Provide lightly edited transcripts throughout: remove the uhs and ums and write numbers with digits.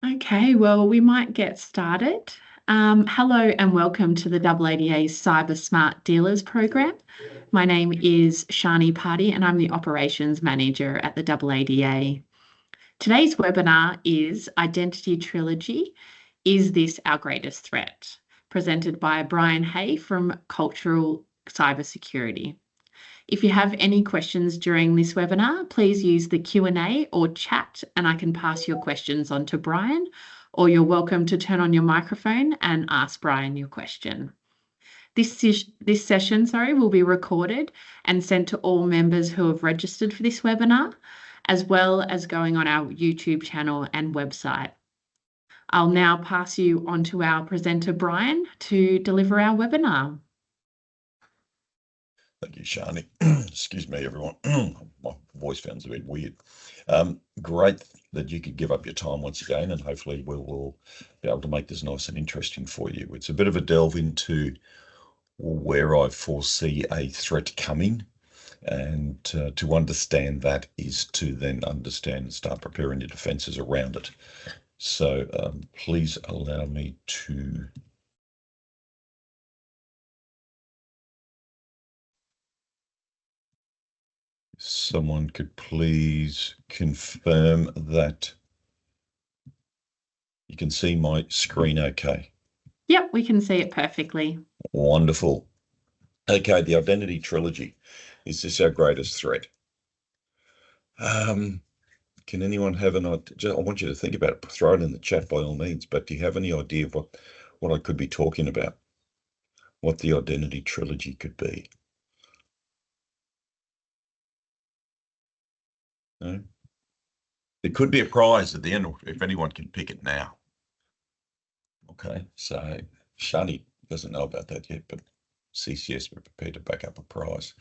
Okay, well, we might get started. Hello and welcome to the AADA Cyber Smart Dealers Program. My name is Shani Party and I'm the Operations Manager at the AADA. Today's webinar is Identity Trilogy, Is This Our Greatest Threat? Presented by Brian Hay from Cultural Cybersecurity. If you have any questions during this webinar, please use the Q&A or chat and I can pass your questions on to Brian, or you're welcome to turn on your microphone and ask Brian your question. This session will be recorded and sent to all members who have registered for this webinar, as well as going on our YouTube channel and website. I'll now pass you on to our presenter, Brian, to deliver our webinar. Thank you, Shani. Excuse me, everyone. My voice sounds a bit weird. Great that you could give up your time once again, and hopefully we'll be able to make this nice and interesting for you. It's a bit of a delve into where I foresee a threat coming, and to understand that is to then understand and start preparing your defences around it. So please allow me to... Someone could please confirm that you can see my screen okay? Yep, we can see it perfectly. Wonderful. Okay, the Identity Trilogy. Is this our greatest threat? Can anyone have an idea? I want you to think about it. Throw it in the chat by all means, but do you have any idea of what I could be talking about? What the Identity Trilogy could be? No? It could be a prize at the end if anyone can pick it now. Okay, so Shani doesn't know about that yet, but CCS were prepared to back up a prize.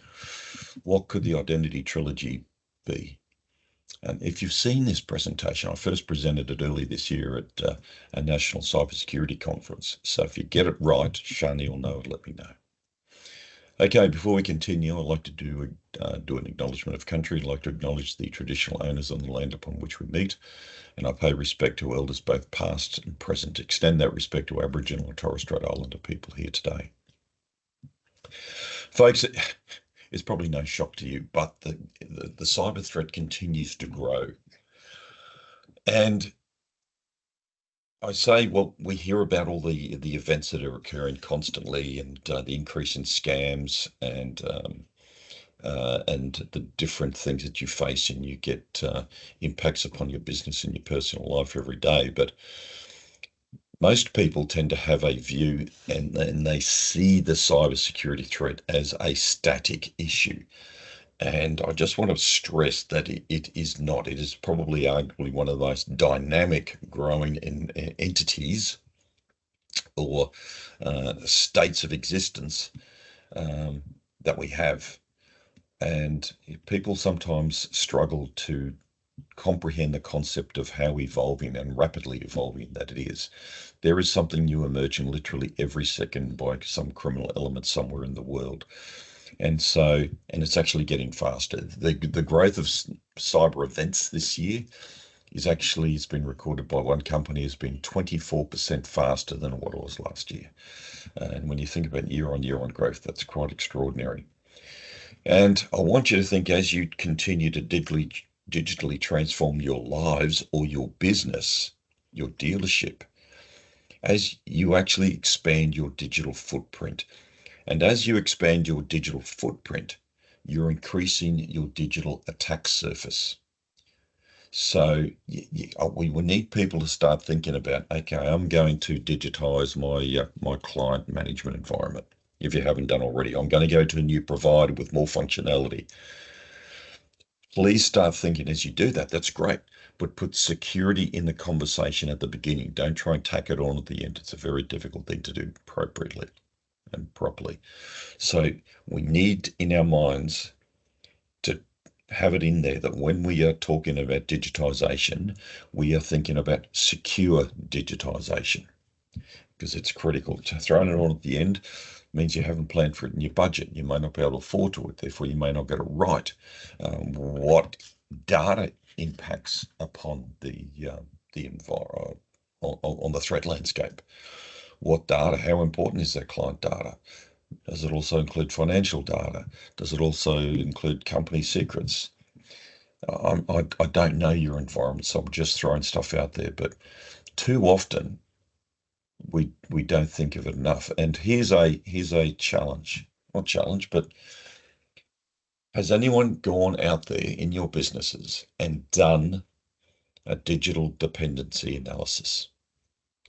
What could the Identity Trilogy be? And if you've seen this presentation, I first presented it early this year at a national cybersecurity conference. So if you get it right, Shani will know and let me know. Okay, before we continue, I'd like to do an acknowledgement of country. I'd like to acknowledge the traditional owners on the land upon which we meet, and I pay respect to elders both past and present. Extend that respect to Aboriginal and Torres Strait Islander people here today. Folks, it's probably no shock to you, but the cyber threat continues to grow. And I say, well, we hear about all the events that are occurring constantly, and the increase in scams and the different things that you face, and you get impacts upon your business and your personal life every day. But most people tend to have a view, and they see the cybersecurity threat as a static issue. And I just want to stress that it is not. It is probably arguably one of the most dynamic growing entities or states of existence that we have. And people sometimes struggle to comprehend the concept of how evolving and rapidly evolving that it is. There is something new emerging literally every second by some criminal element somewhere in the world. And it's actually getting faster. The growth of cyber events this year has been recorded by one company has been 24% faster than what it was last year. And when you think about year on growth, that's quite extraordinary. And I want you to think, as you continue to digitally transform your lives or your business, your dealership, as you actually expand your digital footprint. And as you expand your digital footprint, you're increasing your digital attack surface. So we will need people to start thinking about, okay, I'm going to digitize my client management environment. If you haven't done already, I'm going to go to a new provider with more functionality. Please start thinking as you do that. That's great. But put security in the conversation at the beginning. Don't try and tack it on at the end. It's a very difficult thing to do appropriately and properly. So we need in our minds to have it in there that when we are talking about digitization, we are thinking about secure digitization, because it's critical. To throwing it on at the end means you haven't planned for it in your budget. You may not be able to afford to it, therefore you may not get it right. What data impacts upon the on the threat landscape. What data? How important is that client data? Does it also include financial data? Does it also include company secrets? I don't know your environment, so I'm just throwing stuff out there. But too often we don't think of it enough. And here's a challenge, not challenge, but has anyone gone out there in your businesses and done a digital dependency analysis?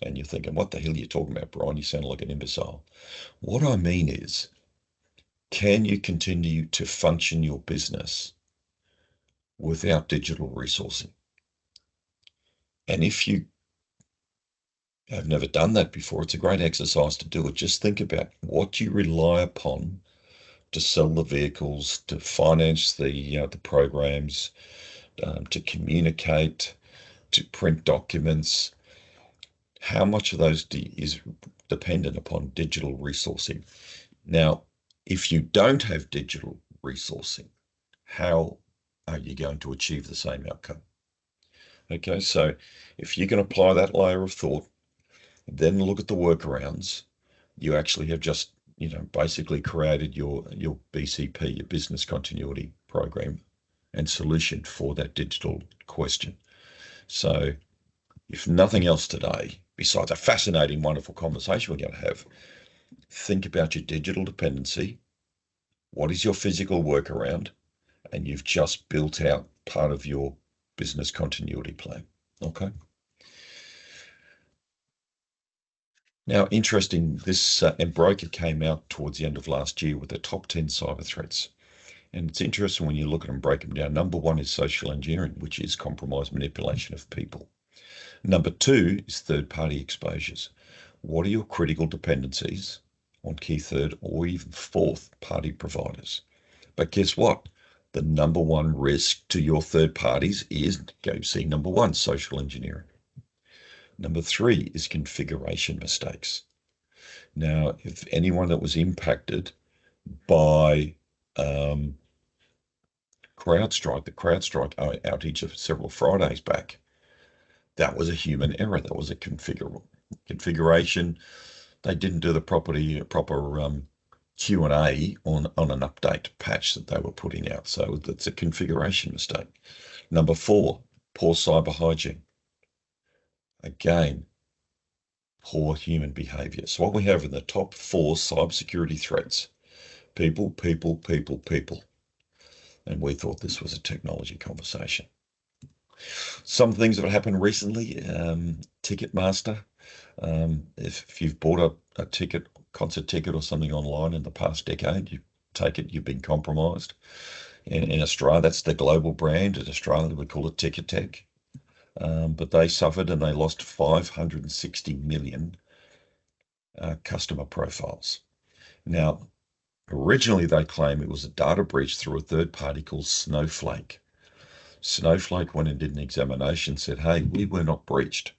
And you're thinking, what the hell are you talking about, Brian? You sound like an imbecile. What I mean is, can you continue to function your business without digital resourcing? And if you have never done that before, it's a great exercise to do it. Just think about what you rely upon to sell the vehicles, to finance the programs, to communicate, to print documents. How much of those is dependent upon digital resourcing? Now, if you don't have digital resourcing, how are you going to achieve the same outcome? Okay, so if you can apply that layer of thought, then look at the workarounds, you actually have just, basically created your BCP, your business continuity program and solution for that digital question. So if nothing else today, besides a fascinating, wonderful conversation we're going to have, think about your digital dependency. What is your physical workaround? And you've just built out part of your business continuity plan. Okay. Now, interesting, this Embroker came out towards the end of last year with the top 10 cyber threats. And it's interesting when you look at them, break them down. Number one is social engineering, which is compromised manipulation of people. Number two is third-party exposures. What are your critical dependencies on key third or even fourth-party providers? But guess what? The number one risk to your third parties is, go see number one, social engineering. Number three is configuration mistakes. Now, if anyone that was impacted by CrowdStrike, the CrowdStrike outage of several Fridays back, that was a human error. That was a configuration. They didn't do the proper Q&A on an update patch that they were putting out. So that's a configuration mistake. Number four, poor cyber hygiene. Again, poor human behavior. So what we have in the top four cybersecurity threats, people. And we thought this was a technology conversation. Some things that have happened recently, Ticketmaster. If you've bought a ticket, concert ticket or something online in the past decade, you take it, you've been compromised. In Australia, that's the global brand. In Australia, we call it Ticketek. But they suffered and they lost 560 million customer profiles. Now, originally they claim it was a data breach through a third party called Snowflake. Snowflake went and did an examination, said, hey, we were not breached.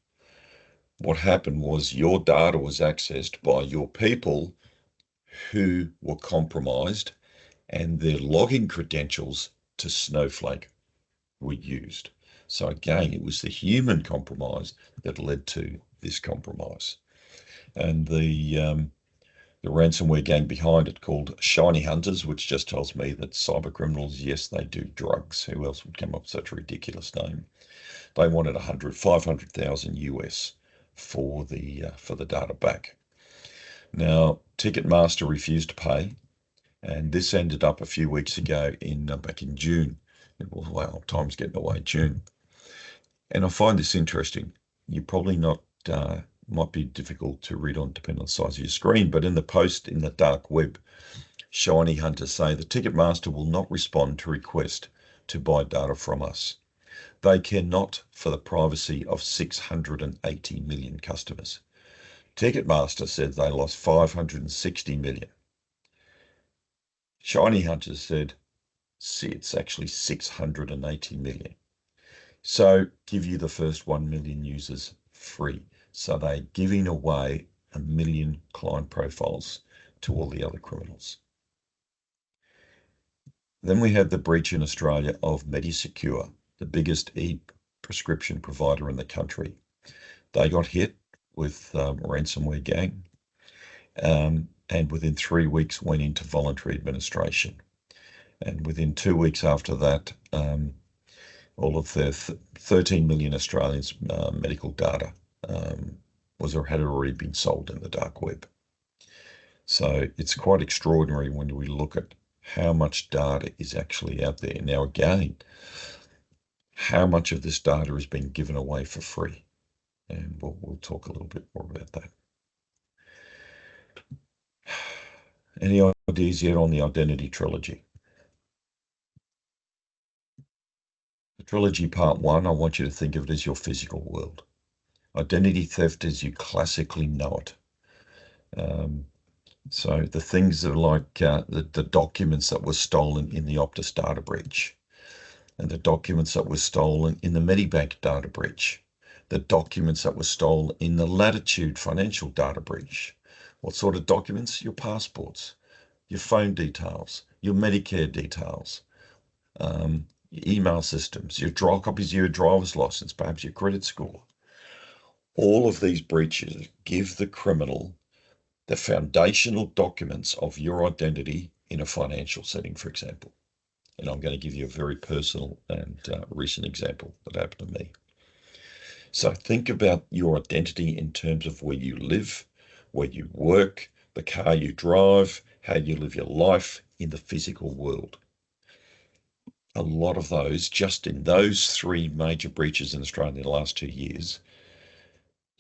What happened was your data was accessed by your people who were compromised and their login credentials to Snowflake were used. So again, it was the human compromise that led to this compromise. And the ransomware gang behind it, called Shiny Hunters, which just tells me that cybercriminals, yes, they do drugs. Who else would come up with such a ridiculous name? They wanted 500,000 US for the data back. Now, Ticketmaster refused to pay, and this ended up a few weeks ago back in June. Well, wow, time's getting away, June. And I find this interesting. You're probably not, might be difficult to read on, depending on the size of your screen, but in the post in the dark web, Shiny Hunters say the Ticketmaster will not respond to request to buy data from us. They cannot for the privacy of 680 million customers. Ticketmaster said they lost 560 million. Shiny Hunters said, see, it's actually 680 million. So give you the first 1 million users free. So they're giving away 1 million client profiles to all the other criminals. Then we had the breach in Australia of MediSecure, the biggest e-prescription provider in the country. They got hit with a ransomware gang, and within 3 weeks went into voluntary administration. And within 2 weeks after that, all of their 13 million Australians' medical data had already been sold in the dark web. So it's quite extraordinary when we look at how much data is actually out there. Now, again, how much of this data is being given away for free? And we'll talk a little bit more about that. Any ideas yet on the identity trilogy? The trilogy part one, I want you to think of it as your physical world. Identity theft as you classically know it. So the things that are like the documents that were stolen in the Optus data breach, and the documents that were stolen in the Medibank data breach, the documents that were stolen in the Latitude financial data breach. What sort of documents? Your passports, your phone details, your Medicare details, your email systems, your copies of your driver's license, perhaps your credit score. All of these breaches give the criminal the foundational documents of your identity in a financial setting, for example. And I'm going to give you a very personal and recent example that happened to me. So think about your identity in terms of where you live, where you work, the car you drive, how you live your life in the physical world. A lot of those, just in those 3 major breaches in Australia in the last 2 years,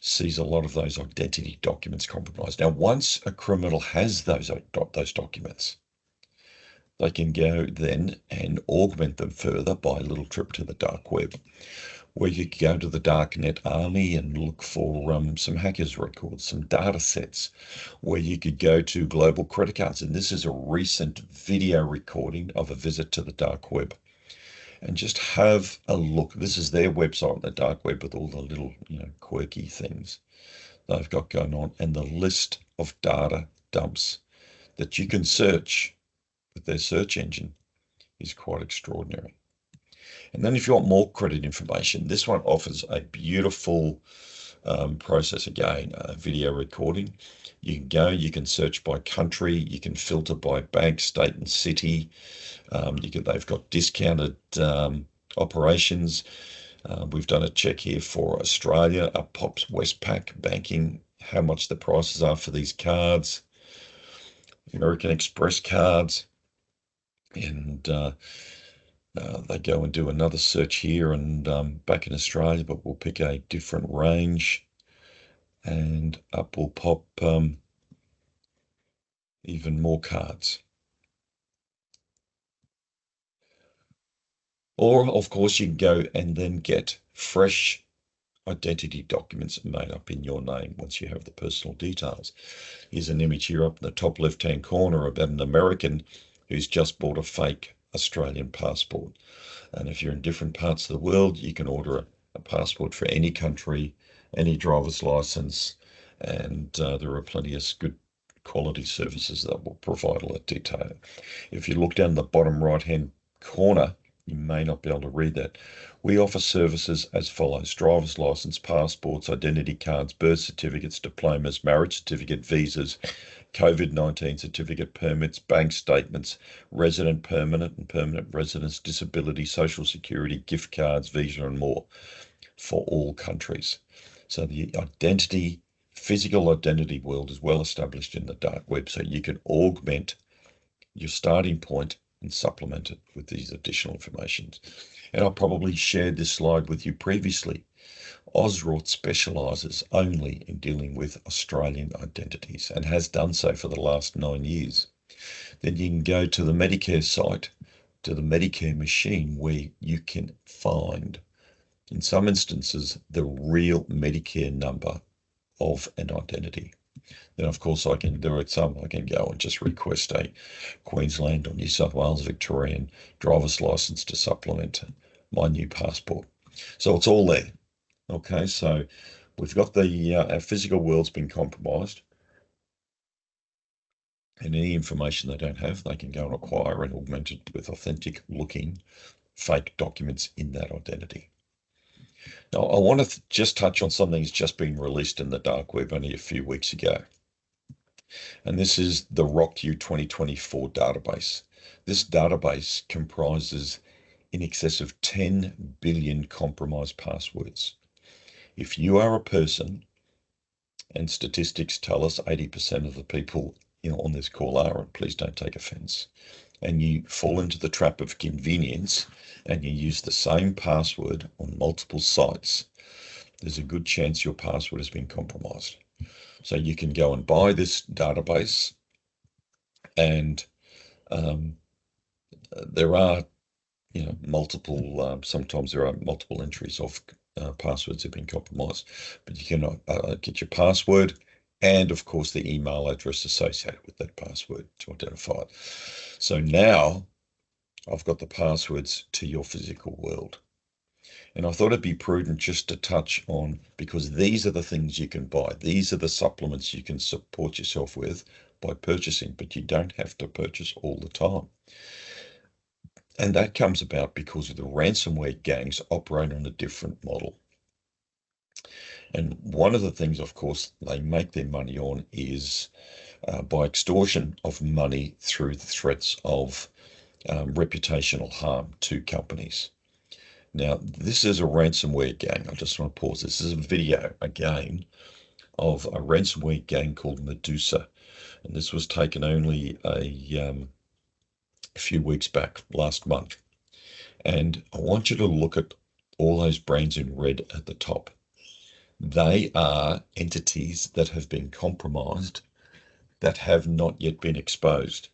sees a lot of those identity documents compromised. Now, once a criminal has those documents, they can go then and augment them further by a little trip to the dark web, where you can go to the darknet army and look for some hackers' records, some data sets, where you could go to global credit cards. And this is a recent video recording of a visit to the dark web. And just have a look. This is their website on the dark web with all the little, quirky things they've got going on, and the list of data dumps that you can search with their search engine is quite extraordinary. And then if you want more credit information, this one offers a beautiful process again, a video recording. You can go, you can search by country, you can filter by bank, state and city. They've got discounted operations. We've done a check here for Australia, a Pops Westpac banking, how much the prices are for these cards, American Express cards, and they go and do another search here and back in Australia, but we'll pick a different range, and up will pop even more cards. Or, of course, you can go and then get fresh identity documents made up in your name once you have the personal details. Here's an image here up in the top left-hand corner about an American who's just bought a fake Australian passport. And if you're in different parts of the world, you can order a passport for any country, any driver's license, and there are plenty of good quality services that will provide all that detail. If you look down the bottom right-hand corner, you may not be able to read that. We offer services as follows: driver's license, passports, identity cards, birth certificates, diplomas, marriage certificate, visas, COVID-19 certificate, permits, bank statements, resident, permanent and permanent residence, disability, social security, gift cards, visa and more for all countries. So the physical identity world is well established in the dark web, so you can augment your starting point and supplement it with these additional information. And I probably shared this slide with you previously. Ausrot specialises only in dealing with Australian identities and has done so for the last 9 years. Then you can go to the Medicare site, to the Medicare machine, where you can find, in some instances, the real Medicare number of an identity. Then, of course, I can go and just request a Queensland or New South Wales Victorian driver's license to supplement my new passport. So it's all there. Okay, so we've got our physical world's been compromised, and any information they don't have, they can go and acquire and augment it with authentic looking fake documents in that identity. I want to just touch on something that's just been released in the dark web only a few weeks ago. And this is the RockU 2024 database. This database comprises in excess of 10 billion compromised passwords. If you are a person, and statistics tell us 80% of the people on this call are, and please don't take offense, and you fall into the trap of convenience and you use the same password on multiple sites, there's a good chance your password has been compromised. So you can go and buy this database, and there are multiple, sometimes there are multiple entries of passwords have been compromised, but you can get your password and of course the email address associated with that password to identify it. So now I've got the passwords to your physical world. And I thought it'd be prudent just to touch on, because these are the things you can buy. These are the supplements you can support yourself with by purchasing, but you don't have to purchase all the time. And that comes about because the ransomware gangs operate on a different model. And one of the things, of course, they make their money on is by extortion of money through the threats of reputational harm to companies. Now, this is a ransomware gang. I just want to pause. This is a video, again, of a ransomware gang called Medusa. And this was taken only a few weeks back, last month. And I want you to look at all those brains in red at the top. They are entities that have been compromised that have not yet been exposed.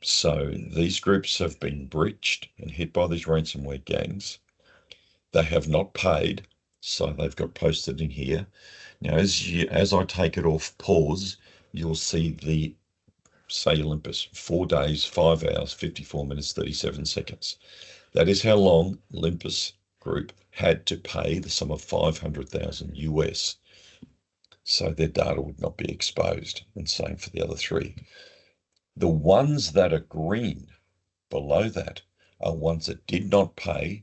So these groups have been breached and hit by these ransomware gangs. They have not paid, so they've got posted in here. Now, as I take it off pause, you'll see the, say, Olympus, 4 days, 5 hours, 54 minutes, 37 seconds. That is how long Olympus Group had to pay the sum of 500,000 US, so their data would not be exposed, and same for the other three. The ones that are green below that are ones that did not pay,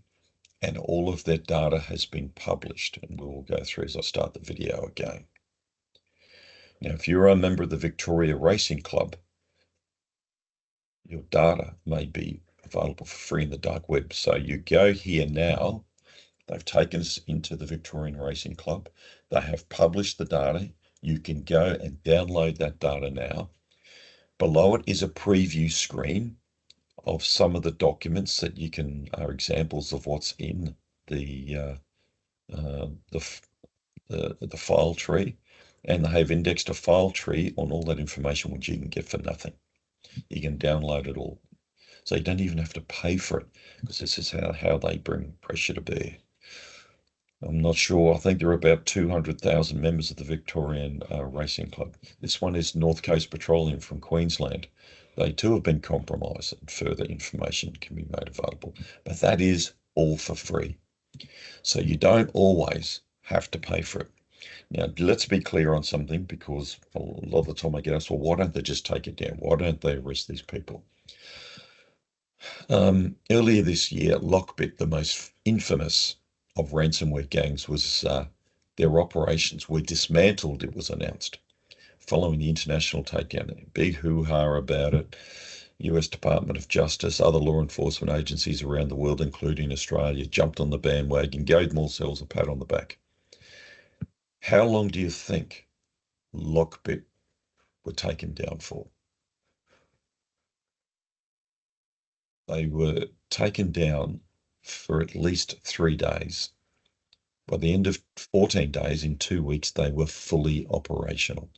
and all of their data has been published, and we will go through as I start the video again. Now, if you're a member of the Victoria Racing Club, your data may be available for free in the dark web. So you go here now. They've taken us into the Victorian Racing Club. They have published the data. You can go and download that data now. Below it is a preview screen of some of the documents that you can are examples of what's in the file tree, and they have indexed a file tree on all that information which you can get for nothing. You can download it all, so you don't even have to pay for it, because this is how they bring pressure to bear. I'm not sure. I think there are about 200,000 members of the Victorian Racing Club. This one is North Coast Petroleum from Queensland. They too have been compromised, and further information can be made available. But that is all for free. So you don't always have to pay for it. Now, let's be clear on something, because a lot of the time I get asked, well, why don't they just take it down? Why don't they arrest these people? Earlier this year, Lockbit, the most infamous of ransomware gangs, was their operations were dismantled, it was announced, following the international takedown. Big hoo-ha about it. US Department of Justice, other law enforcement agencies around the world, including Australia, jumped on the bandwagon, gave them themselves a pat on the back. How long do you think Lockbit were taken down for? They were taken down for at least 3 days. By the end of 14 days, in 2 weeks, they were fully operational.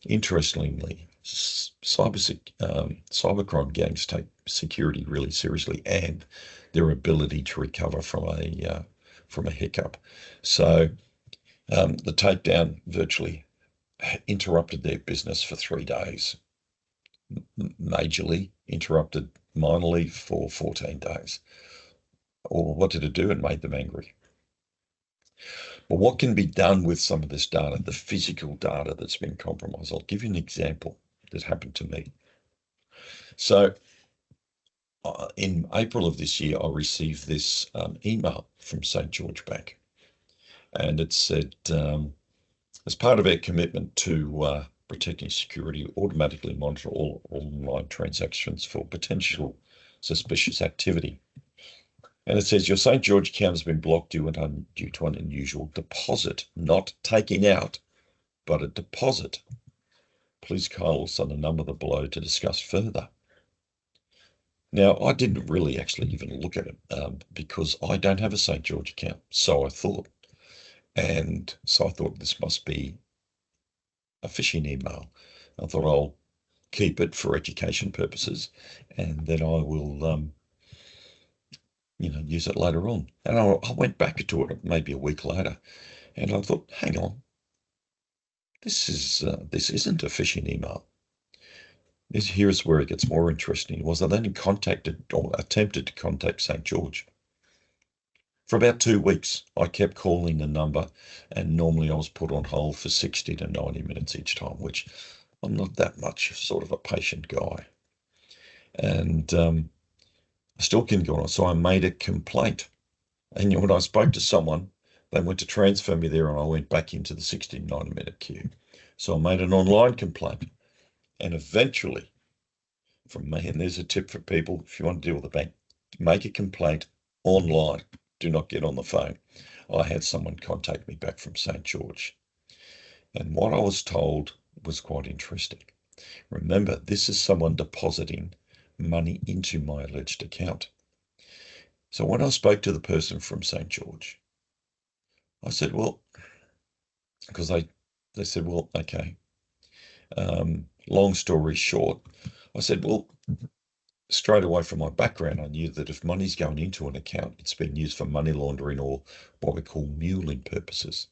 Interestingly, cybercrime gangs take security really seriously, and their ability to recover from a hiccup. So the takedown virtually interrupted their business for 3 days, majorly interrupted minorly for 14 days. Or what did it do? It made them angry. But what can be done with some of this data, the physical data that's been compromised? I'll give you an example that happened to me. So in April of this year, I received this email from St. George Bank. And it said, as part of our commitment to protecting security, automatically monitor all online transactions for potential suspicious activity. And it says your St. George account has been blocked due to an unusual deposit, not taking out, but a deposit. Please call us on the number below to discuss further. Now, I didn't really actually even look at it because I don't have a St. George account, so I thought. And so I thought this must be a phishing email. I thought I'll keep it for education purposes, and then I will, use it later on. And I went back to it maybe a week later, and I thought, hang on, this isn't a phishing email. Here's where it gets more interesting. Was I then contacted or attempted to contact St. George? For about 2 weeks, I kept calling the number, and normally I was put on hold for 60 to 90 minutes each time, which I'm not that much sort of a patient guy. And I still couldn't go on, so I made a complaint. And when I spoke to someone, they went to transfer me there, and I went back into the 60 to 90 minute queue. So I made an online complaint, and eventually, from me, and there's a tip for people, if you want to deal with a bank, make a complaint online. Do not get on the phone. I had someone contact me back from St. George. And what I was told was quite interesting. Remember, this is someone depositing money into my alleged account. So when I spoke to the person from St. George, I said, well, because they said, well, okay. Long story short, I said, well, straight away from my background, I knew that if money's going into an account, it's been used for money laundering or what we call muling purposes.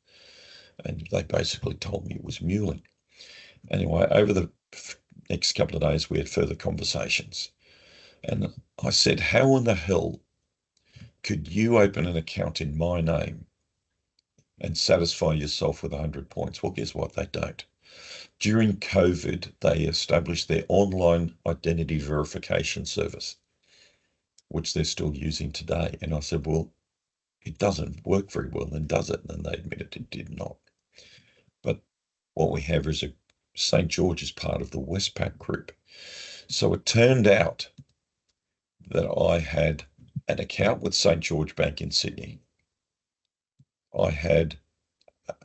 And they basically told me it was muling. Anyway, over the next couple of days, we had further conversations. And I said, how in the hell could you open an account in my name and satisfy yourself with 100 points? Well, guess what? They don't. During COVID, they established their online identity verification service, which they're still using today. And I said, well, it doesn't work very well, then does it? And they admitted it did not. But what we have is St. George is part of the Westpac group. So it turned out that I had an account with St. George Bank in Sydney. I had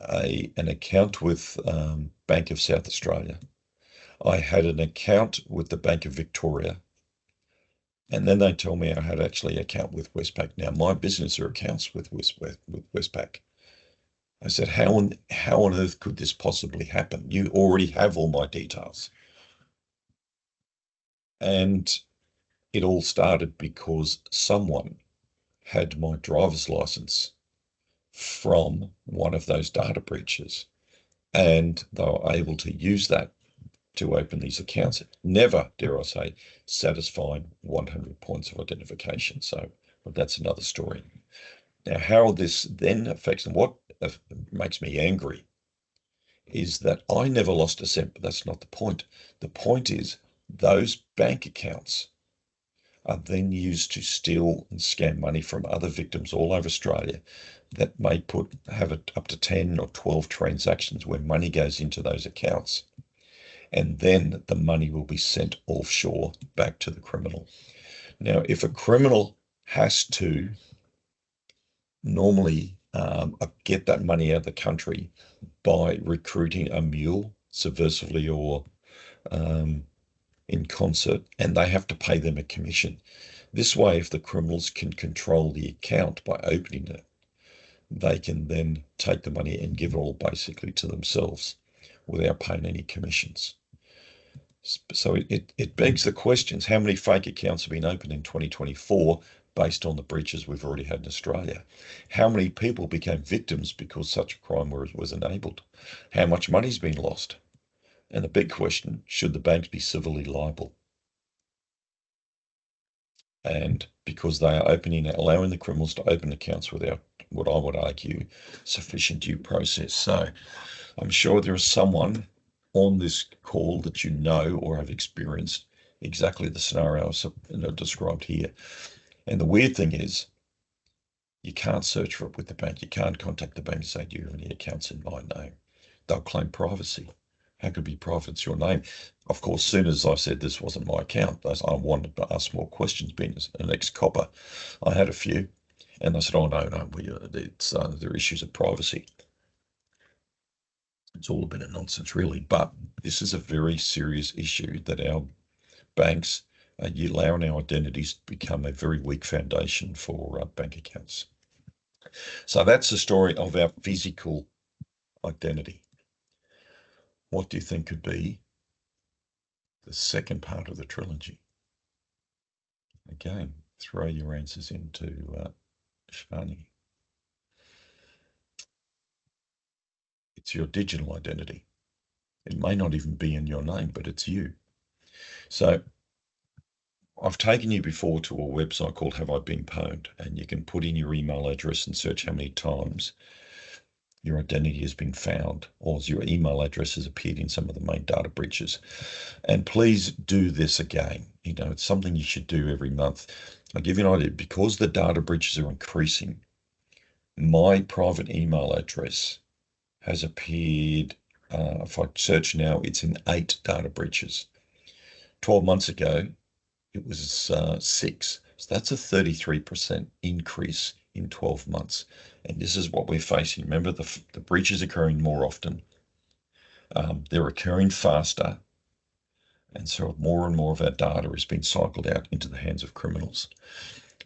an account with Bank of South Australia. I had an account with the Bank of Victoria. And then they told me I had actually an account with Westpac. Now, my business are accounts with Westpac. I said, how on earth could this possibly happen? You already have all my details. And it all started because someone had my driver's license from one of those data breaches, and they were able to use that to open these accounts. Never, dare I say, satisfying 100 points of identification. So, but that's another story. Now, how this then affects, and what makes me angry is that I never lost a cent, but that's not the point. The point is those bank accounts are then used to steal and scam money from other victims all over Australia that may have up to 10 or 12 transactions where money goes into those accounts. And then the money will be sent offshore back to the criminal. Now, if a criminal has to normally get that money out of the country by recruiting a mule subversively or in concert, and they have to pay them a commission. This way, if the criminals can control the account by opening it, they can then take the money and give it all basically to themselves without paying any commissions. So it begs the questions, how many fake accounts have been opened in 2024 based on the breaches we've already had in Australia? How many people became victims because such a crime was enabled? How much money's been lost? And the big question, should the banks be civilly liable? And because they are allowing the criminals to open accounts without, what I would argue, sufficient due process. So I'm sure there is someone on this call that you know or have experienced exactly the scenarios described here. And the weird thing is, You can't search for it with the bank. You can't contact the bank and say, do you have any accounts in my name? They'll claim privacy. How could it be private? It's your name. Of course, as soon as I said this wasn't my account, I wanted to ask more questions. Being an ex-copper, I had a few. And I said, oh, no, there are issues of privacy. It's all a bit of nonsense, really. But this is a very serious issue that our banks are allowing our identities to become a very weak foundation for bank accounts. So that's the story of our physical identity. What do you think could be the second part of the trilogy? Again, throw your answers into Shani. It's your digital identity. It may not even be in your name, but it's you. So I've taken you before to a website called Have I Been Pwned? And you can put in your email address and search how many times your identity has been found, or your email address has appeared in some of the main data breaches. And please do this again. It's something you should do every month. I'll give you an idea. Because the data breaches are increasing, my private email address has appeared, if I search now, it's in 8 data breaches. 12 months ago, it was 6. So that's a 33% increase in 12 months. And this is what we're facing. Remember, the breaches occurring more often. They're occurring faster. And so more and more of our data is being cycled out into the hands of criminals.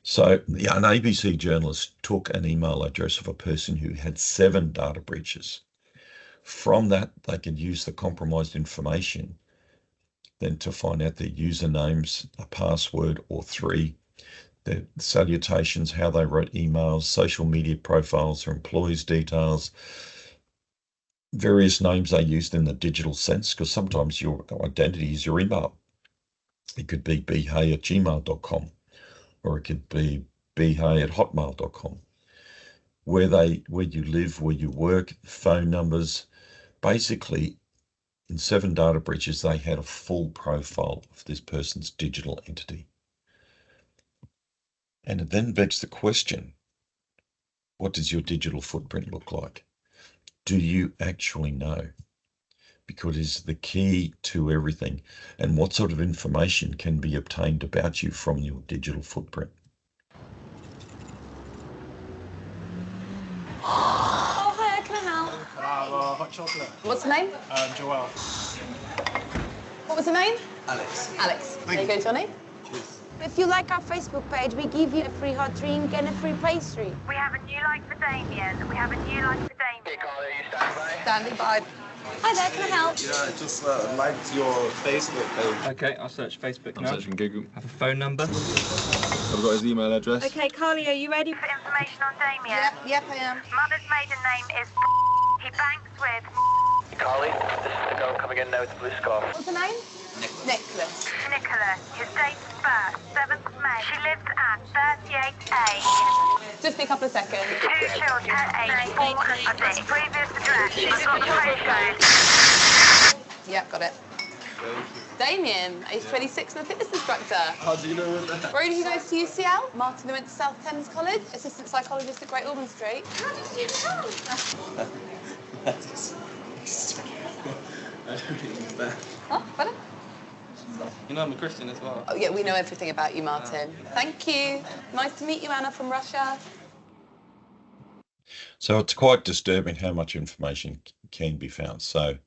So an ABC journalist took an email address of a person who had 7 data breaches. From that, they could use the compromised information then to find out their usernames, a password or 3, their salutations, how they wrote emails, social media profiles, their employees' details, various names they used in the digital sense, because sometimes your identity is your email. It could be bhey@gmail.com, or it could be bhey@hotmail.com. Where you live, where you work, phone numbers. Basically, in 7 data breaches, they had a full profile of this person's digital entity. And it then begs the question, what does your digital footprint look like? Do you actually know? Because it's the key to everything. And what sort of information can be obtained about you from your digital footprint? Oh, hi, can I help? Hot chocolate. What's the name? Joelle. What was the name? Alex. Alex. There you go, Johnny. Cheers. If you like our Facebook page, we give you a free hot drink and a free pastry. We have a new like for Damien. We have a new like for Damien. Hey, Carly, are you standing by? Standing by. Hi there, can I help? Yeah, I just liked your Facebook page. Okay, I'll search Facebook I'm now. searching Google. Have a phone number. I've got his email address. Okay, Carly, are you ready? For information on Damien. Yep, I am. Mother's maiden name is he banks with Hey, Carly, this is the girl coming in now with the blue scarf. What's the name? Nicholas. Nicholas. His date of birth, 7th May. She lives at 38A. Just be a couple of seconds. 2 children, age 4 and 6. Previous address. She's got the postcode. Yep, got it. Damien, age 26 and a fitness instructor. How do you know that? Where did you go to UCL? Martin went to South Thames College, assistant psychologist at Great Ormond Street. How did you know? I don't understand. Oh, better? You know I'm a Christian as well. Oh, yeah, we know everything about you, Martin. Thank you. Nice to meet you, Anna from Russia. So it's quite disturbing how much information can be found. So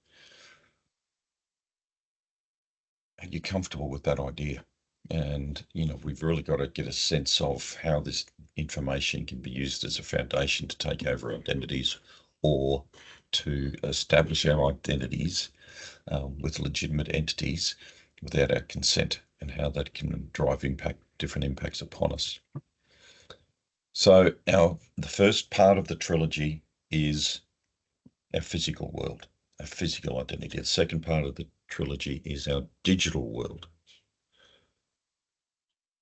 are you comfortable with that idea? And, we've really got to get a sense of how this information can be used as a foundation to take over identities or to establish our identities with legitimate entities without our consent, and how that can drive different impacts upon us. So the first part of the trilogy is our physical world, our physical identity. The second part of the trilogy is our digital world.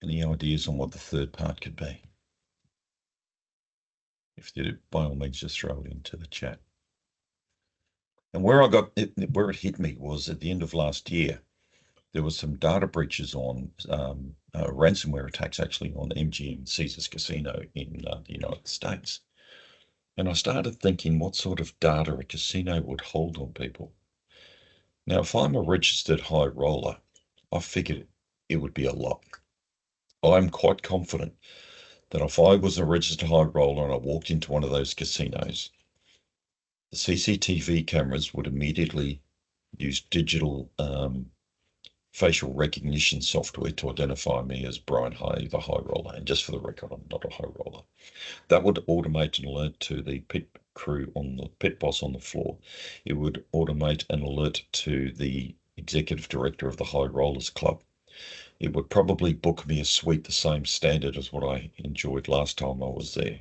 Any ideas on what the third part could be? If you do, by all means, just throw it into the chat. And where it hit me was at the end of last year, there was some data breaches on ransomware attacks actually on MGM Caesars Casino in the United States. And I started thinking what sort of data a casino would hold on people. Now, if I'm a registered high roller, I figured it would be a lot. I'm quite confident that if I was a registered high roller and I walked into one of those casinos, the CCTV cameras would immediately use digital facial recognition software to identify me as Brian Hay, the high roller. And just for the record, I'm not a high roller. That would automate an alert to the pit crew on the pit boss on the floor. It would automate an alert to the executive director of the High Rollers Club. It would probably book me a suite the same standard as what I enjoyed last time I was there.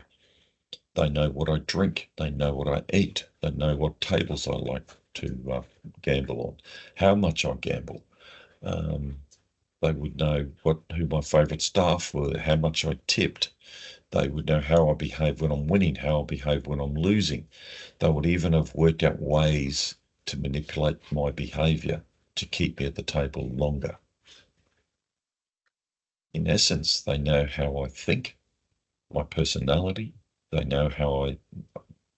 They know what I drink. They know what I eat. They know what tables I like to gamble on, how much I gamble. They would know who my favourite staff were, how much I tipped. They would know how I behave when I'm winning, how I behave when I'm losing. They would even have worked out ways to manipulate my behaviour to keep me at the table longer. In essence, they know how I think, my personality. They know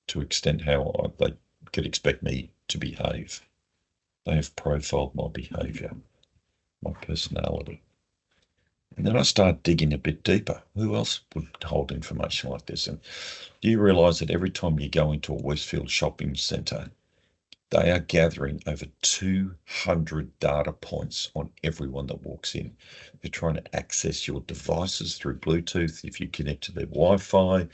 to extent how they could expect me to behave. They have profiled my behaviour, my personality. And then I start digging a bit deeper. Who else would hold information like this? And do you realise that every time you go into a Westfield shopping centre, they are gathering over 200 data points on everyone that walks in. They're trying to access your devices through Bluetooth. If you connect to their Wi-Fi,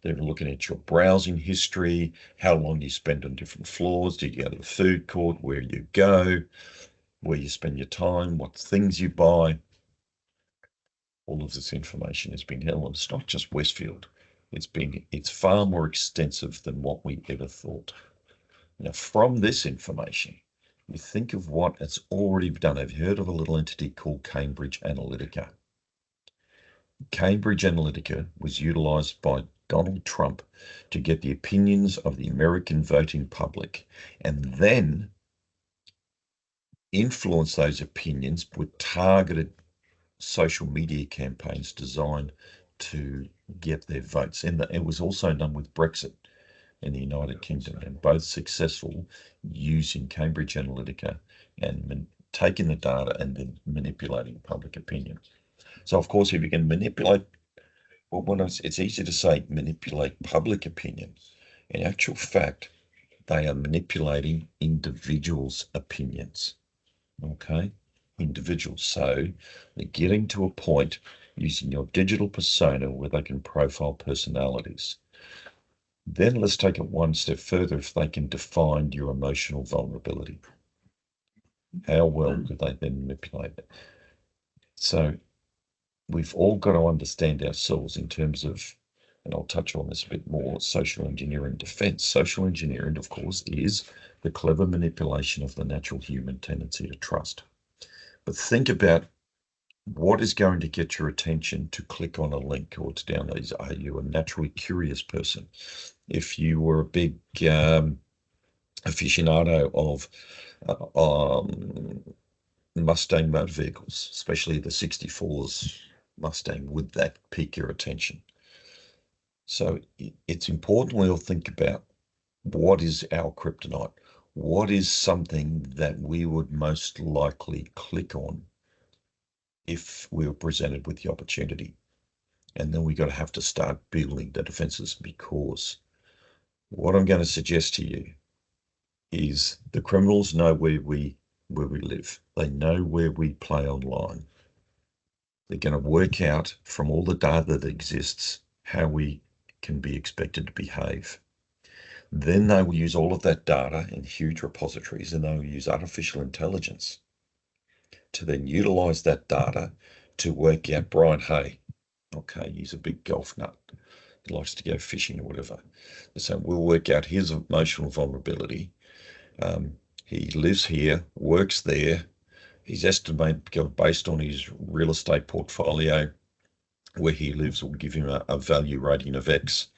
they're looking at your browsing history, how long you spend on different floors, did you go to the food court, where you go, where you spend your time, what things you buy. All of this information is being held. It's not just Westfield. It's far more extensive than what we ever thought. Now, from this information, you think of what it's already done. Have you heard of a little entity called Cambridge Analytica? Cambridge Analytica was utilised by Donald Trump to get the opinions of the American voting public and then influence those opinions with targeted social media campaigns designed to get their votes. And it was also done with Brexit in the United Kingdom, and both successful using Cambridge Analytica and taking the data and then manipulating public opinion. So, of course, if you can manipulate, it's easy to say manipulate public opinion. In actual fact, they are manipulating individuals' opinions. Okay? Individuals. So they're getting to a point using your digital persona where they can profile personalities. Then let's take it one step further. If they can define your emotional vulnerability, how well could they then manipulate it? So we've all got to understand ourselves in terms of, and I'll touch on this a bit more, social engineering defense. Social engineering, of course, is the clever manipulation of the natural human tendency to trust. But think about what is going to get your attention to click on a link or to download these. Are you a naturally curious person? If you were a big aficionado of Mustang motor vehicles, especially the 64's Mustang, would that pique your attention? So it's important we all think about what is our kryptonite. What is something that we would most likely click on if we were presented with the opportunity? And then we got to have to start building the defenses, because what I'm going to suggest to you is the criminals know where we live. They know where we play online. They're going to work out from all the data that exists how we can be expected to behave. Then they will use all of that data in huge repositories, and they will use artificial intelligence to then utilize that data to work out Brian Hay. Okay, he's a big golf nut. He likes to go fishing or whatever. So we'll work out his emotional vulnerability. He lives here, works there. He's estimated, based on his real estate portfolio, where he lives will give him a value rating of X.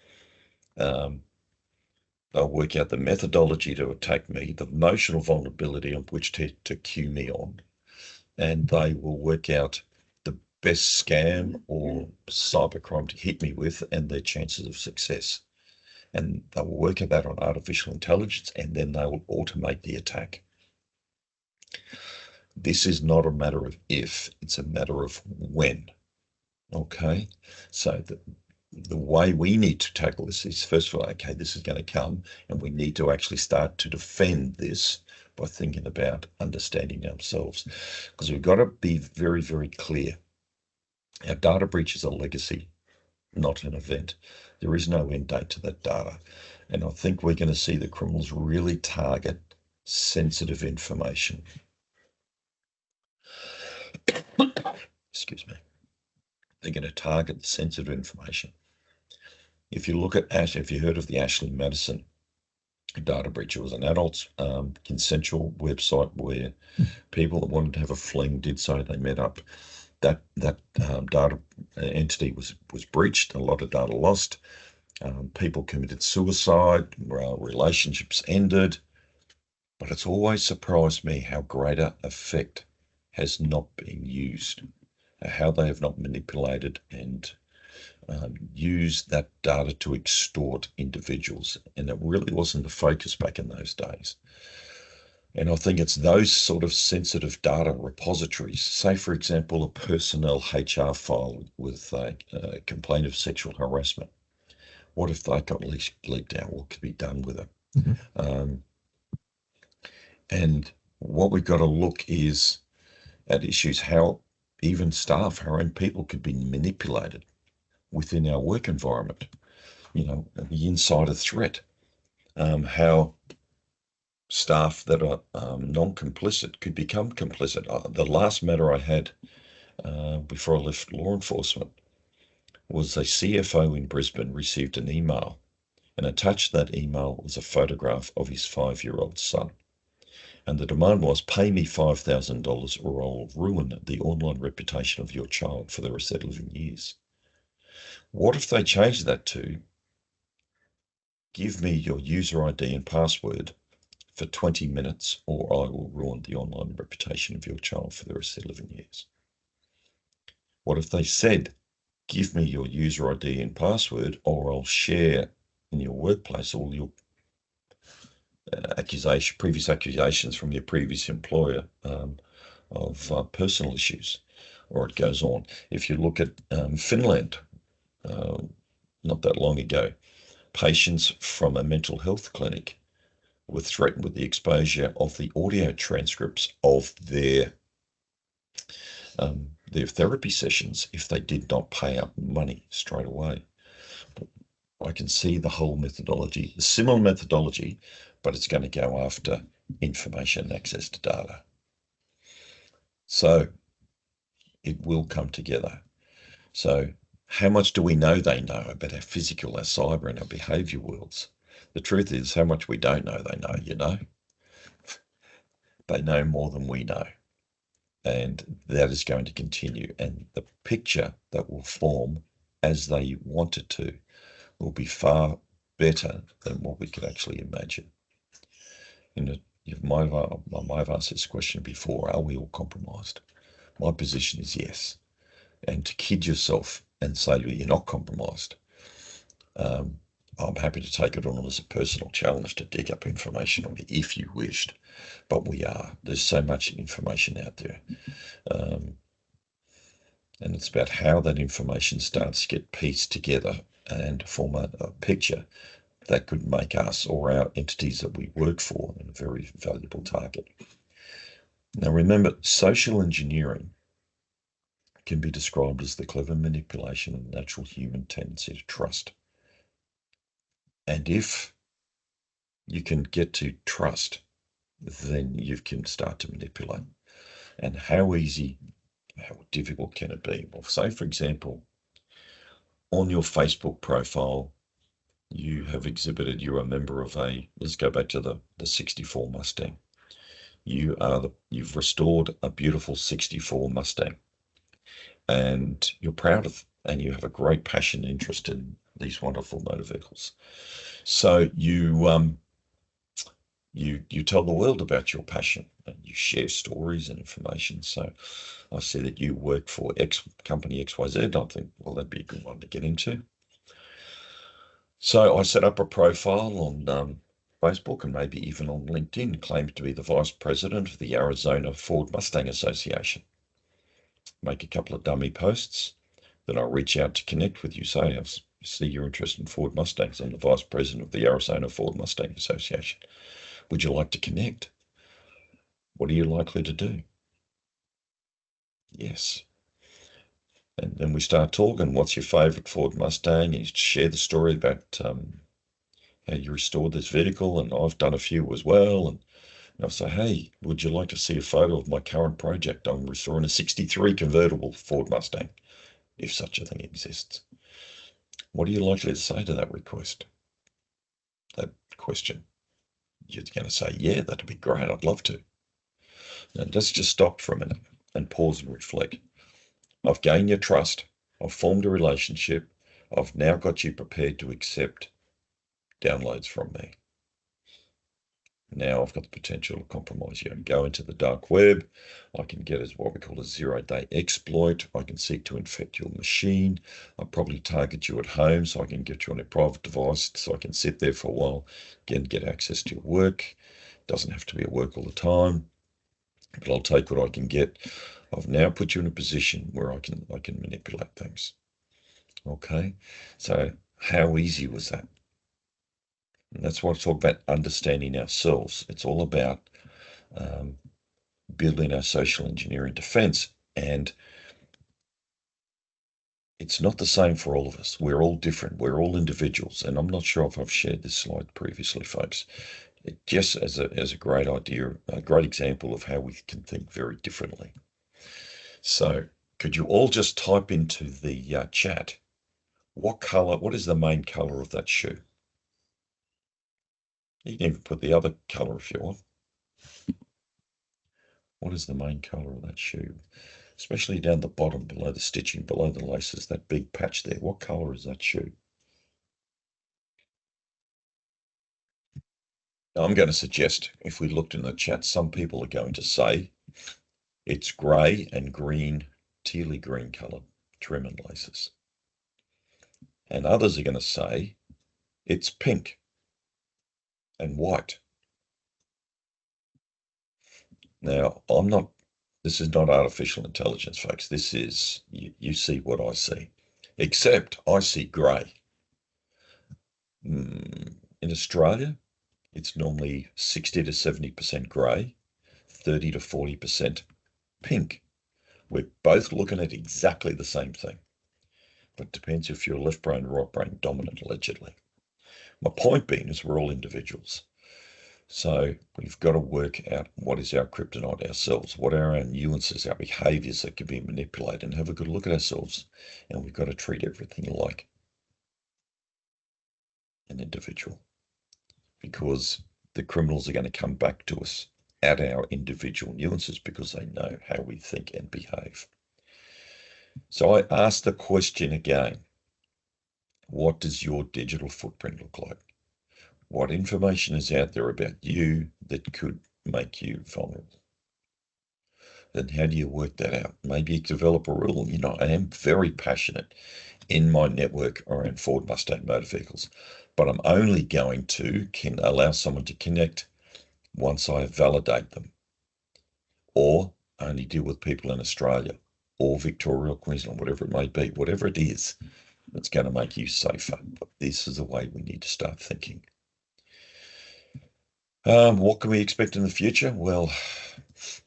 They'll work out the methodology to attack me, the emotional vulnerability on which to cue me on, and they will work out the best scam or cybercrime to hit me with and their chances of success. And they will work that on artificial intelligence, and then they will automate the attack. This is not a matter of if, it's a matter of when. Okay, so the way we need to tackle this is, first of all, okay, this is going to come, and we need to actually start to defend this by thinking about understanding ourselves, because we've got to be very, very clear. Our data breach is a legacy, not an event. There is no end date to that data. And I think we're going to see the criminals really target sensitive information. Excuse me. They're going to target the sensitive information. If you look at if you heard of the Ashley Madison data breach, it was an adult consensual website where people that wanted to have a fling did so. They met up. That data entity was breached. A lot of data lost. People committed suicide. Relationships ended. But it's always surprised me how greater effect has not been used, how they have not manipulated and used that data to extort individuals. And it really wasn't the focus back in those days. And I think it's those sort of sensitive data repositories. Say, for example, a personnel HR file with a complaint of sexual harassment. What if that got leaked out? What could be done with it? Mm-hmm. And what we've got to look is at issues how even staff, our own people, could be manipulated within our work environment. You know, the insider threat, how staff that are non-complicit could become complicit. The last matter I had before I left law enforcement was a CFO in Brisbane received an email, and attached to that email was a photograph of his 5-year-old son. And the demand was, pay me $5,000 or I'll ruin the online reputation of your child for the rest of their living years. What if they changed that to, give me your user ID and password for 20 minutes or I will ruin the online reputation of your child for the rest of their living years? What if they said, give me your user ID and password or I'll share in your workplace all your previous accusations from your previous employer of personal issues, or it goes on. If you look at Finland, not that long ago, patients from a mental health clinic were threatened with the exposure of the audio transcripts of their therapy sessions if they did not pay up money straight away. I can see the whole methodology, the similar methodology, but it's going to go after information and access to data. So it will come together. So how much do we know they know about our physical, our cyber, and our behaviour worlds? The truth is, how much we don't know they know, you know? They know more than we know. And that is going to continue. And the picture that will form as they want it to will be far better than what we could actually imagine. You might have asked this question before, are we all compromised? My position is yes. And to kid yourself and say you're not compromised, I'm happy to take it on as a personal challenge to dig up information on you if you wished, but we are. There's so much information out there. And it's about how that information starts to get pieced together and form a picture that could make us or our entities that we work for a very valuable target. Now remember, social engineering can be described as the clever manipulation of the natural human tendency to trust. And if you can get to trust, then you can start to manipulate. And how easy, how difficult can it be? Well, say, for example, on your Facebook profile, you have exhibited you're a member of let's go back to the 64 Mustang. You've restored a beautiful 64 Mustang, and you're proud of, and you have a great passion and interest in these wonderful motor vehicles. So you you tell the world about your passion and you share stories and information. So I see that you work for X company XYZ. I think, well, that'd be a good one to get into. So I set up a profile on Facebook and maybe even on LinkedIn, claimed to be the Vice President of the Arizona Ford Mustang Association. Make a couple of dummy posts, then I'll reach out to connect with you. Say, I see you're interested in Ford Mustangs. I'm the Vice President of the Arizona Ford Mustang Association. Would you like to connect? What are you likely to do? Yes. And then we start talking. What's your favourite Ford Mustang? And you share the story about how you restored this vehicle, and I've done a few as well. And I'll say, hey, would you like to see a photo of my current project? I'm restoring a 63 convertible Ford Mustang, if such a thing exists. What are you likely to say to that request? That question? You're going to say, yeah, that'd be great. I'd love to. Now, let's just stop for a minute and pause and reflect. I've gained your trust. I've formed a relationship. I've now got you prepared to accept downloads from me. Now I've got the potential to compromise you and go into the dark web. I can get as what we call a zero-day exploit. I can seek to infect your machine. I'll probably target you at home so I can get you on a private device so I can sit there for a while, again, get access to your work. Doesn't have to be at work all the time, but I'll take what I can get. I've now put you in a position where I can manipulate things. Okay, so how easy was that? And that's why I talk about understanding ourselves. It's all about building our social engineering defense. And it's not the same for all of us. We're all different. We're all individuals. And I'm not sure if I've shared this slide previously, folks. It just as a great idea, a great example of how we can think very differently. So could you all just type into the chat, what is the main color of that shoe? You can even put the other color if you want. What is the main color of that shoe? Especially down the bottom, below the stitching, below the laces, that big patch there. What color is that shoe? Now, I'm going to suggest, if we looked in the chat, some people are going to say it's grey and green, tealy green color trim and laces. And others are going to say it's pink and white. Now, this is not artificial intelligence, folks. This is, you see what I see, except I see grey. In Australia, it's normally 60 to 70% grey, 30 to 40% pink. We're both looking at exactly the same thing, but it depends if you're left brain, right brain dominant, allegedly. My point being is we're all individuals. So we've got to work out what is our kryptonite ourselves, what are our nuances, our behaviours that can be manipulated, and have a good look at ourselves. And we've got to treat everything like an individual, because the criminals are going to come back to us at our individual nuances because they know how we think and behave. So I ask the question again, what does your digital footprint look like? What information is out there about you that could make you vulnerable? Then how do you work that out? Maybe you develop a rule. You know, I am very passionate in my network around Ford Mustang motor vehicles, but I'm only going to allow someone to connect once I validate them, or only deal with people in Australia or Victoria or Queensland, whatever it may be, whatever it is that's going to make you safer. But this is the way we need to start thinking. What can we expect in the future? Well,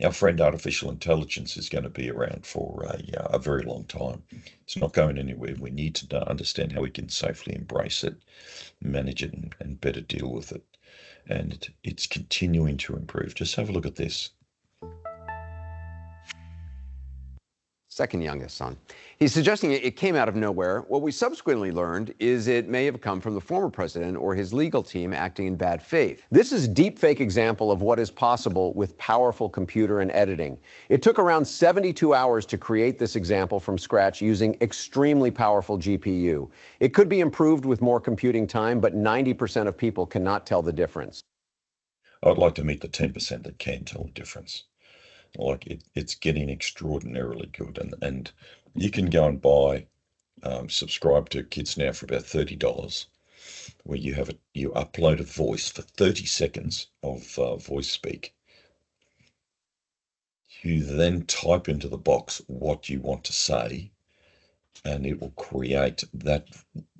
our friend artificial intelligence is going to be around for a very long time. It's not going anywhere. We need to understand how we can safely embrace it, manage it, and better deal with it. And it's continuing to improve. Just have a look at this. Second youngest son. He's suggesting it came out of nowhere. What we subsequently learned is it may have come from the former president or his legal team acting in bad faith. This is a deepfake example of what is possible with powerful computer and editing. It took around 72 hours to create this example from scratch using extremely powerful GPU. It could be improved with more computing time, but 90% of people cannot tell the difference. I'd like to meet the 10% that can tell the difference. Like it's getting extraordinarily good, and you can go and buy subscribe to Kids Now for about $30, where you upload a voice for 30 seconds of voice speak. You then type into the box what you want to say, and it will create that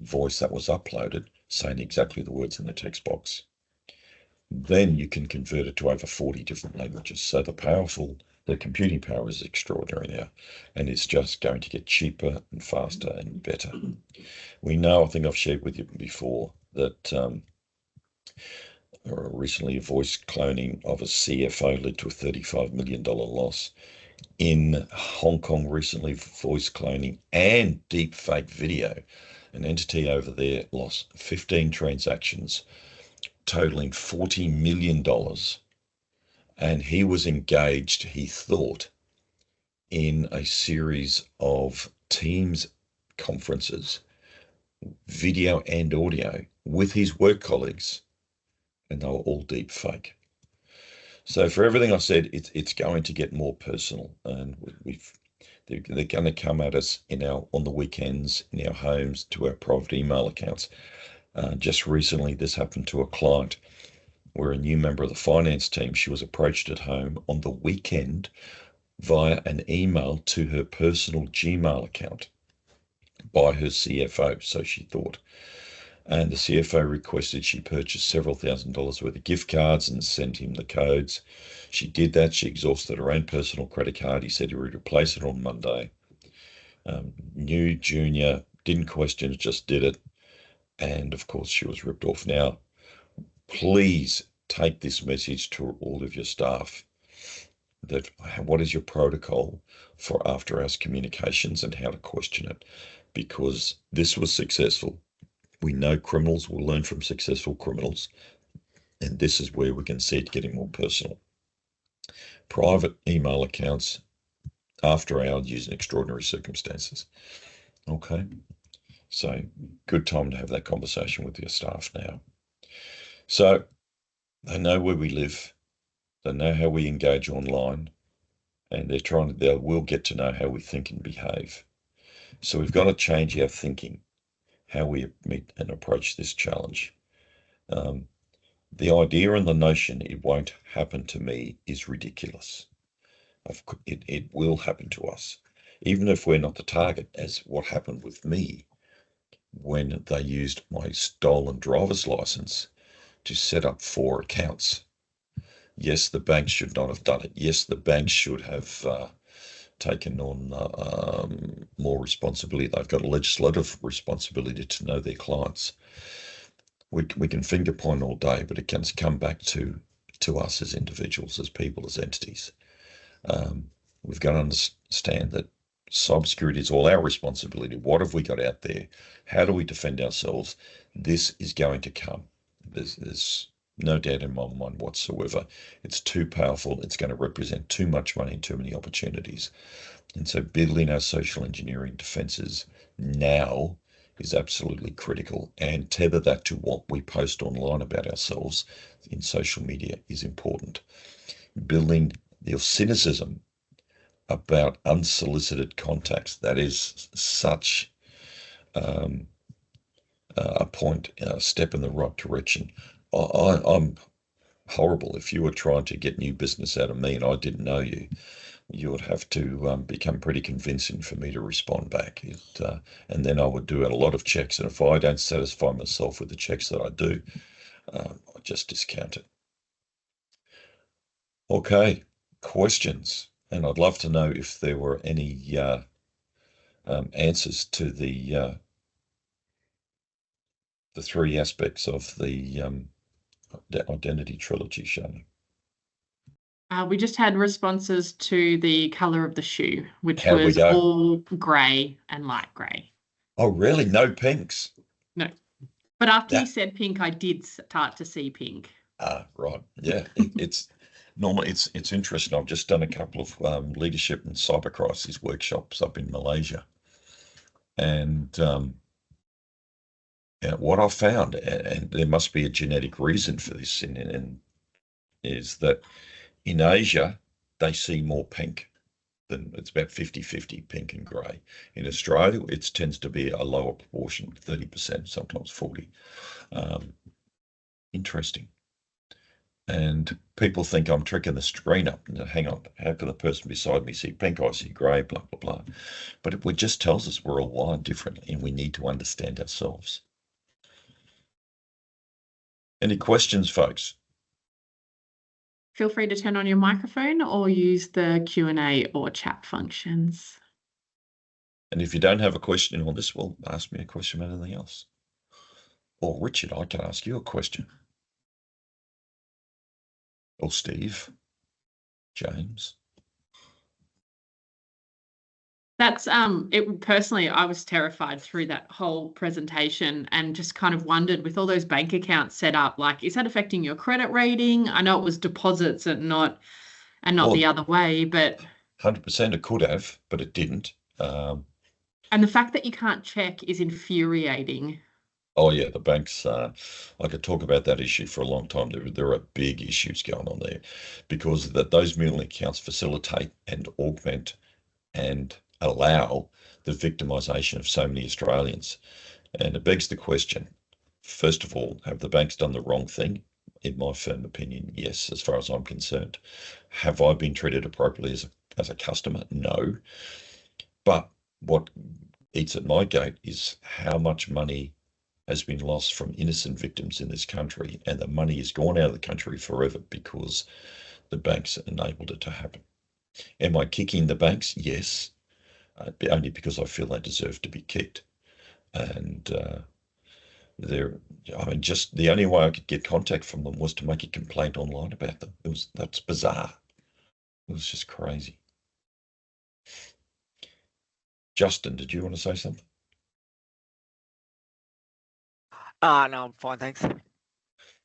voice that was uploaded saying exactly the words in the text box. Then you can convert it to over 40 different languages. So the computing power is extraordinary now, and it's just going to get cheaper and faster and better. We know, I think I've shared with you before, that recently voice cloning of a CFO led to a $35 million loss. In Hong Kong recently, voice cloning and deep fake video, an entity over there lost 15 transactions totaling $40 million, and he was engaged, he thought, in a series of Teams conferences, video and audio, with his work colleagues, and they were all deep fake. So for everything I said, it's going to get more personal, and they're going to come at us on the weekends, in our homes, to our private email accounts. Just recently, this happened to a client where a new member of the finance team, she was approached at home on the weekend via an email to her personal Gmail account by her CFO, so she thought. And the CFO requested she purchase several $1,000s worth of gift cards and send him the codes. She did that. She exhausted her own personal credit card. He said he would replace it on Monday. New junior, didn't question it, just did it. And of course, she was ripped off. Now, please take this message to all of your staff, that what is your protocol for after-hours communications and how to question it, because this was successful. We know criminals will learn from successful criminals, and this is where we can see it getting more personal. Private email accounts after hours used in extraordinary circumstances. Okay, so good time to have that conversation with your staff now. So they know where we live, they know how we engage online, and they will get to know how we think and behave. So we've got to change our thinking, how we meet and approach this challenge. The idea and the notion it won't happen to me is ridiculous. It will happen to us, even if we're not the target, as what happened with me when they used my stolen driver's license to set up 4 accounts. Yes, the bank should not have done it. Yes, the bank should have taken on more responsibility. They've got a legislative responsibility to know their clients. We can finger point all day, but it can come back to us as individuals, as people, as entities. We've got to understand that cybersecurity is all our responsibility. What have we got out there? How do we defend ourselves? This is going to come. There's no doubt in my mind whatsoever. It's too powerful. It's going to represent too much money and too many opportunities. And so building our social engineering defenses now is absolutely critical, and tether that to what we post online about ourselves in social media is important. Building your cynicism about unsolicited contacts, that is such a step in the right direction. I'm horrible. If you were trying to get new business out of me and I didn't know you, you would have to become pretty convincing for me to respond back. And then I would do a lot of checks. And if I don't satisfy myself with the checks that I do, I just discount it. Okay, questions. And I'd love to know if there were any answers to the 3 aspects of the identity trilogy, Shani. We just had responses to the colour of the shoe, which was all grey and light grey. Oh, really? No pinks? No. But after you said pink, I did start to see pink. Right. Yeah. It's normally it's interesting. I've just done a couple of leadership and cyber crisis workshops up in Malaysia. And what I found, and there must be a genetic reason for this, and is that in Asia, they see more pink. It's about 50-50 pink and grey. In Australia, it tends to be a lower proportion, 30%, sometimes 40%. Interesting. And people think I'm tricking the screen up. Hang on, how can the person beside me see pink? I see grey, blah, blah, blah. But it just tells us we're all wired differently and we need to understand ourselves. Any questions, folks? Feel free to turn on your microphone or use the Q&A or chat functions. And if you don't have a question on this, well, ask me a question about anything else. Or Richard, I can ask you a question. Or Steve, James. That's it personally, I was terrified through that whole presentation and just kind of wondered, with all those bank accounts set up, like, is that affecting your credit rating? I know it was deposits and not the other way, but 100% it could have, but it didn't. And the fact that you can't check is infuriating. Oh yeah, the banks, I could talk about that issue for a long time. There are big issues going on there because those multi accounts facilitate and augment and allow the victimisation of so many Australians. And it begs the question, first of all, have the banks done the wrong thing? In my firm opinion, yes, as far as I'm concerned. Have I been treated appropriately as a customer? No. But what eats at my gate is how much money has been lost from innocent victims in this country, and the money has gone out of the country forever because the banks enabled it to happen. Am I kicking the banks? Yes, only because I feel they deserve to be kicked. And just the only way I could get contact from them was to make a complaint online about them. That's bizarre. It was just crazy. Justin, did you want to say something? No, I'm fine, thanks.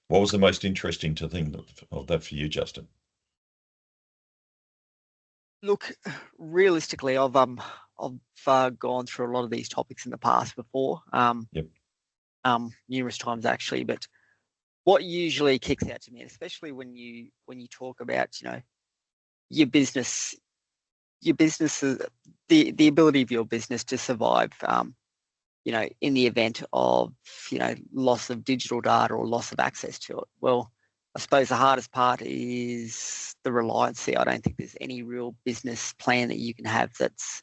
What was the most interesting thing of that for you, Justin? Look, realistically, I've gone through a lot of these topics in the past before. Yep. Numerous times actually, but what usually kicks out to me, especially when you talk about, your business, the ability of your business to survive, in the event of, loss of digital data or loss of access to it. Well, I suppose the hardest part is the reliancy. I don't think there's any real business plan that you can have that's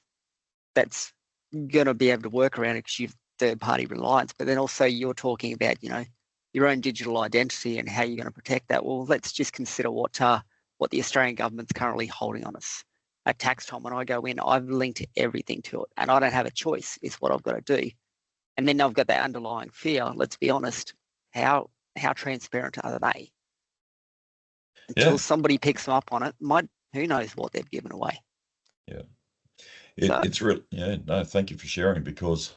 going to be able to work around it because you've third-party reliance. But then also you're talking about, your own digital identity and how you're going to protect that. Well, let's just consider what the Australian government's currently holding on us. At tax time, when I go in, I've linked everything to it, and I don't have a choice. It's what I've got to do. And then I've got that underlying fear. Let's be honest. How transparent are they? Until somebody picks them up on it, who knows what they've given away. Yeah. It's real. Yeah. No, thank you for sharing, because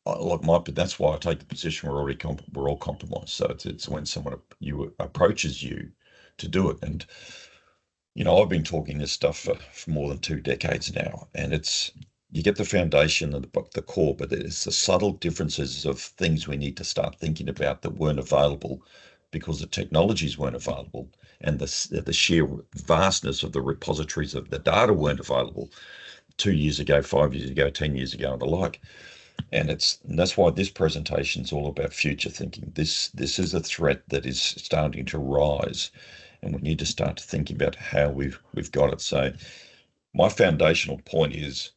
that's why I take the position we're all compromised. So it's when someone approaches you to do it. And, I've been talking this stuff for more than 2 decades now, and you get the foundation and the core, but it's the subtle differences of things we need to start thinking about that weren't available because the technologies weren't available, and the sheer vastness of the repositories of the data weren't available 2 years ago, 5 years ago, 10 years ago, and the like. And that's why this presentation is all about future thinking. This is a threat that is starting to rise, and we need to start thinking about how we've got it. So my foundational point is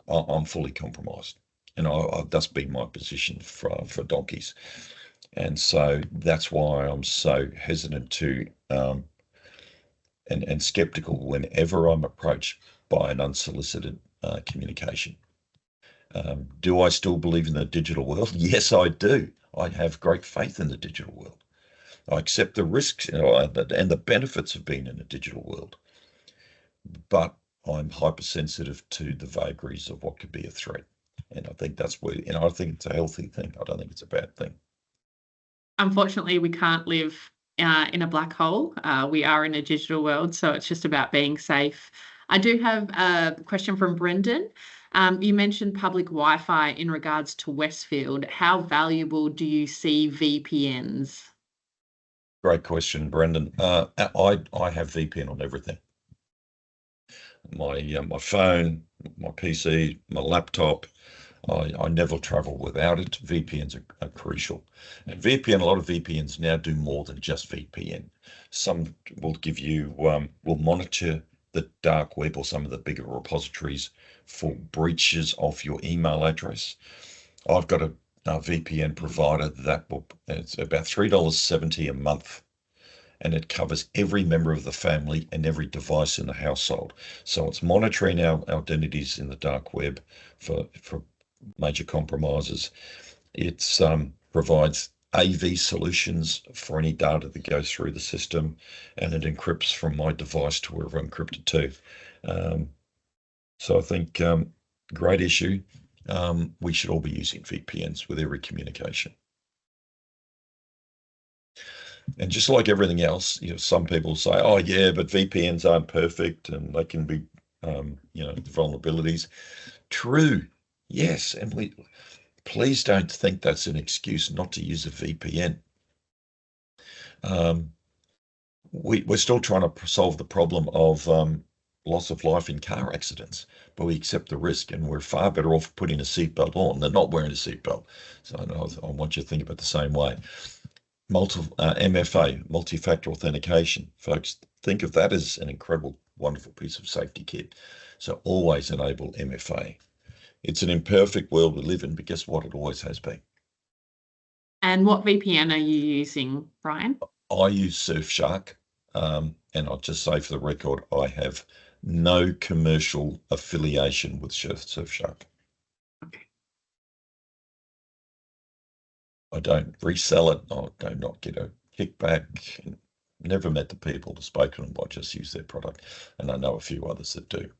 I'm fully compromised, and that's been my position for donkeys. And so that's why I'm so hesitant to and skeptical whenever I'm approached by an unsolicited communication. Do I still believe in the digital world? Yes, I do. I have great faith in the digital world. I accept the risks and the benefits of being in a digital world. But I'm hypersensitive to the vagaries of what could be a threat. And I think I think it's a healthy thing. I don't think it's a bad thing. Unfortunately, we can't live in a black hole. We are in a digital world, so it's just about being safe. I do have a question from Brendan. You mentioned public Wi-Fi in regards to Westfield. How valuable do you see VPNs? Great question, Brendan. I have VPN on everything. My phone, my PC, my laptop. I never travel without it. VPNs are crucial. And a lot of VPNs now do more than just VPN. Some will give you, will monitor the dark web or some of the bigger repositories for breaches of your email address. I've got a VPN provider it's about $3.70 a month, and it covers every member of the family and every device in the household. So it's monitoring our identities in the dark web for major compromises. It provides AV solutions for any data that goes through the system, and it encrypts from my device to wherever I'm encrypted to. So I think great issue. We should all be using VPNs with every communication. And just like everything else, some people say, "Oh yeah, but VPNs aren't perfect and they can be, vulnerabilities." True, yes, and please don't think that's an excuse not to use a VPN. We're still trying to solve the problem of loss of life in car accidents, but we accept the risk, and we're far better off putting a seatbelt on than not wearing a seatbelt. So I want you to think about the same way. MFA, multi-factor authentication, folks, think of that as an incredible, wonderful piece of safety kit. So always enable MFA. It's an imperfect world we live in, but guess what? It always has been. And what VPN are you using, Brian? I use Surfshark, and I'll just say for the record, I have no commercial affiliation with Surfshark. Okay. I don't resell it. I do not get a kickback. Never met the people to speak to them. I just use their product, and I know a few others that do.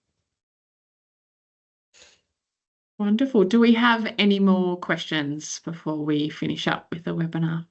Wonderful. Do we have any more questions before we finish up with the webinar?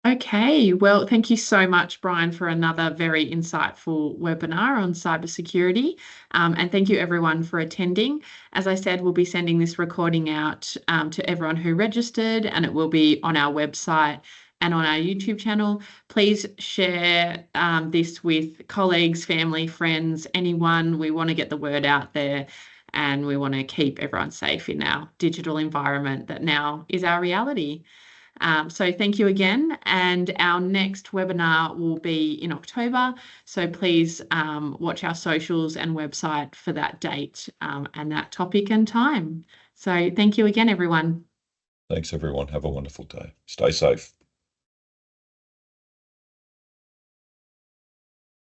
Okay, well, thank you so much, Brian, for another very insightful webinar on cybersecurity. And thank you everyone for attending. As I said, we'll be sending this recording out to everyone who registered, and it will be on our website and on our YouTube channel. Please share this with colleagues, family, friends, anyone. We want to get the word out there, and we want to keep everyone safe in our digital environment that now is our reality. So thank you again, and our next webinar will be in October, so please watch our socials and website for that date and that topic and time. So thank you again, everyone. Thanks, everyone. Have a wonderful day. Stay safe.